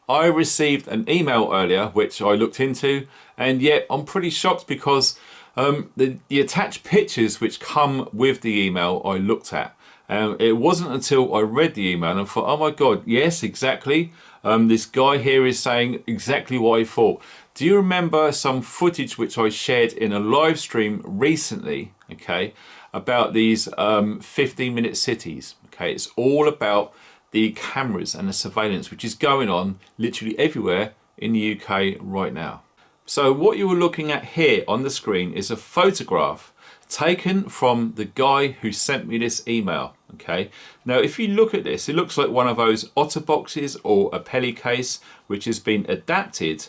I received an email earlier which I looked into, and yet I'm pretty shocked because the attached pictures which come with the email I looked at. It wasn't until I read the email and I thought, oh my God, yes, exactly. This guy here is saying exactly what I thought. Do you remember some footage which I shared in a live stream recently, okay, about these 15-minute cities? Okay, it's all about the cameras and the surveillance which is going on literally everywhere in the UK right now. So what you were looking at here on the screen is a photograph taken from the guy who sent me this email. Okay, now if you look at this, it looks like one of those otter boxes or a pelly case which has been adapted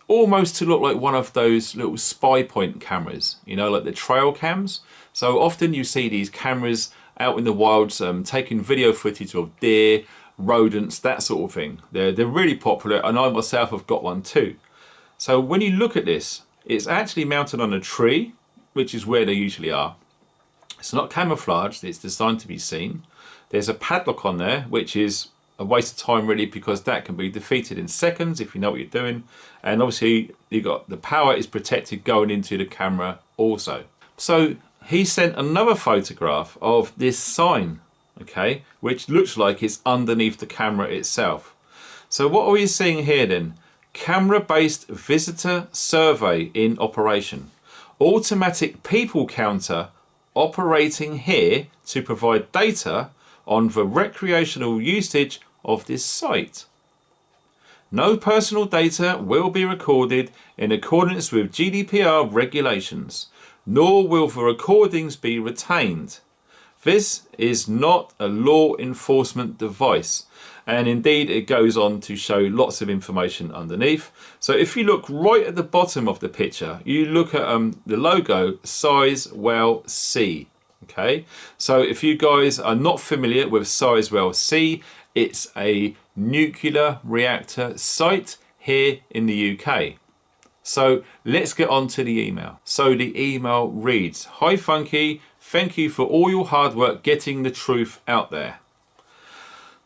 almost to look like one of those little spy point cameras, you know, like the trail cams. So often you see these cameras out in the wilds taking video footage of deer, rodents, that sort of thing. They're really popular, and I myself have got one too. So when you look at this, it's actually mounted on a tree, which is where they usually are. It's not camouflaged, it's designed to be seen. There's a padlock on there, which is a waste of time really, because that can be defeated in seconds if you know what you're doing. And obviously you got the power is protected going into the camera also. So he sent another photograph of this sign, okay, which looks like it's underneath the camera itself. So what are we seeing here then? Camera-based visitor survey in operation. Automatic people counter operating here to provide data on the recreational usage of this site. No personal data will be recorded in accordance with GDPR regulations, nor will the recordings be retained. This is not a law enforcement device. And indeed, it goes on to show lots of information underneath. So if you look right at the bottom of the picture, you look at the logo, Sizewell C. Okay, so if you guys are not familiar with Sizewell C, it's a nuclear reactor site here in the UK. So let's get on to the email. So the email reads, "Hi Funky, thank you for all your hard work getting the truth out there.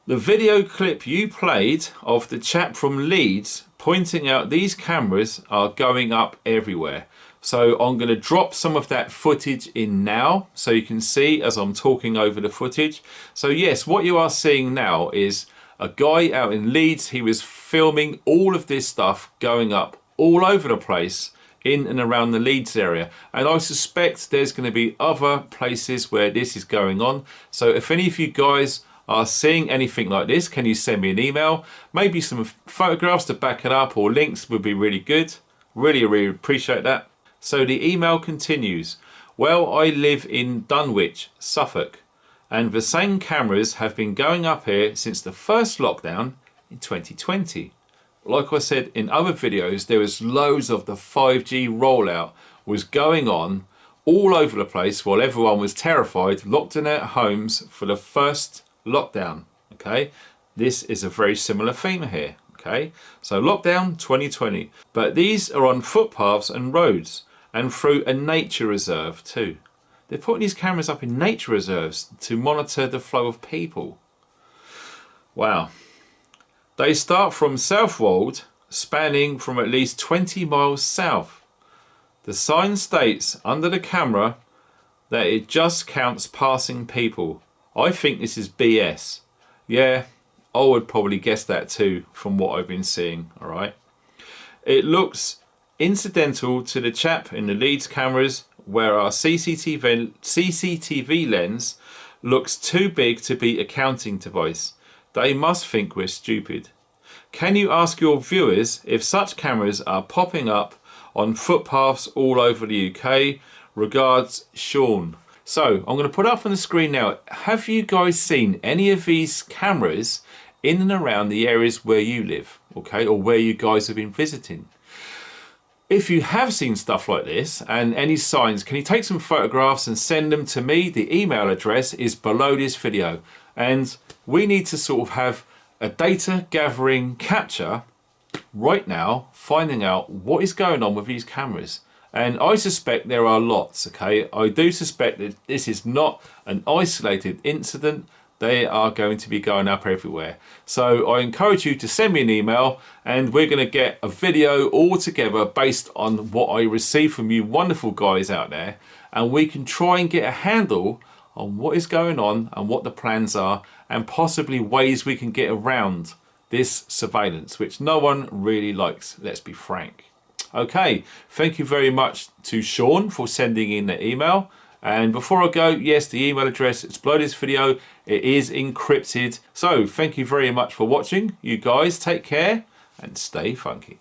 The video clip you played of the chap from Leeds pointing out these cameras are going up everywhere." So I'm going to drop some of that footage in now so you can see as I'm talking over the footage. So yes, what you are seeing now is a guy out in Leeds. He was filming all of this stuff going up all over the place in and around the Leeds area. And I suspect there's going to be other places where this is going on. So if any of you guys are seeing anything like this, can you send me an email? Maybe some photographs to back it up or links would be really good. Really appreciate that. So the email continues. "Well, I live in Dunwich, Suffolk, and the same cameras have been going up here since the first lockdown in 2020. Like I said in other videos, there was loads of the 5G rollout was going on all over the place while everyone was terrified, locked in their homes for the first lockdown. Okay, this is a very similar theme here. Okay, so lockdown 2020, but these are on footpaths and roads and through a nature reserve too. They're putting these cameras up in nature reserves to monitor the flow of people. Wow. They start from Southwold, spanning from at least 20 miles south. The sign states under the camera that it just counts passing people. I think this is BS. Yeah, I would probably guess that too from what I've been seeing, all right? It looks incidental to the chap in the Leeds cameras where our CCTV lens looks too big to be a counting device. They must think we're stupid. Can you ask your viewers if such cameras are popping up on footpaths all over the UK? Regards, Sean." So I'm going to put up on the screen now. Have you guys seen any of these cameras in and around the areas where you live, okay, or where you guys have been visiting? If you have seen stuff like this and any signs, can you take some photographs and send them to me? The email address is below this video. And we need to sort of have a data gathering capture right now, finding out what is going on with these cameras. And I suspect there are lots, okay? I do suspect that this is not an isolated incident. they are going to be going up everywhere. So I encourage you to send me an email, and we're going to get a video all together based on what I receive from you wonderful guys out there, and we can try and get a handle on what is going on and what the plans are, and possibly ways we can get around this surveillance, which no one really likes, let's be frank. Okay, thank you very much to Sean for sending in the email. And before I go, yes, the email address is below this video. It is encrypted. So thank you very much for watching. You guys take care and stay funky.